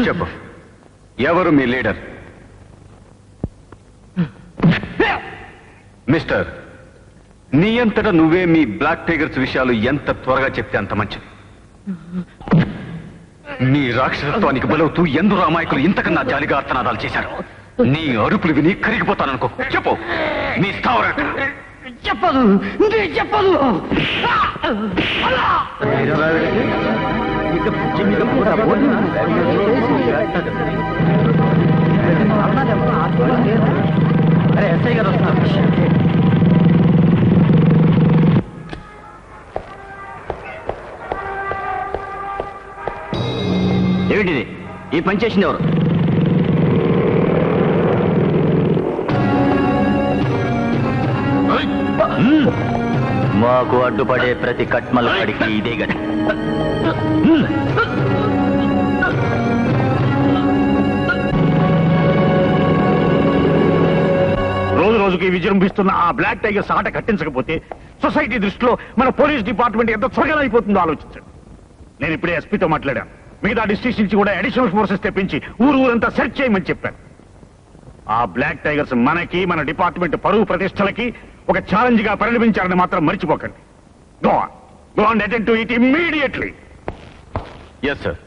చెప్పు, ఎవరు మీ leader? Mister, నీ అంతటా నువ్వే మీ బ్లాక్ టైగర్స్ విషయాలు ఎంత త్వరగా చెప్తే అంత మంచిది. నీ రాక్షసత్వానికి బలవుతూ ఎందరో అమాయకులు ఇంతకన్నా జాలిగా అర్థనాదాలు చేశారు. నీ అరుపులు విని కరిగిపోతాననుకో. చెప్పు, నీ స్థావరట. చెప్పదు, చెప్పదు. ఎస్ఐ గారు వస్తున్నారు. ఏమిటిది? ఈ పని చేసింది ఎవరు? మాకు అడ్డుపడే ప్రతి కట్మల పడికి ఇదే గది. రోజు రోజుకి విజృంభిస్తున్న ఆ బ్లాక్ టైగర్స్ ఆట కట్టించకపోతే సొసైటీ దృష్టిలో మన పోలీస్ డిపార్ట్మెంట్ ఎంత త్వరగా అయిపోతుందో ఆలోచించండి. నేను ఇప్పుడే ఎస్పీతో మాట్లాడాను. మిగతా డిస్ట్రిక్ట్స్ నుంచి కూడా అడిషనల్ ఫోర్సెస్ తెప్పించి ఊరంతా సెర్చ్ చేయమని చెప్పాను. ఆ బ్లాక్ టైగర్స్ మనకి, మన డిపార్ట్మెంట్ పరువు ప్రతిష్టలకి ఒక ఛాలెంజ్ గా పరిణమించారని మాత్రం మర్చిపోకండి. Go on, attend to it immediately. Yes sir.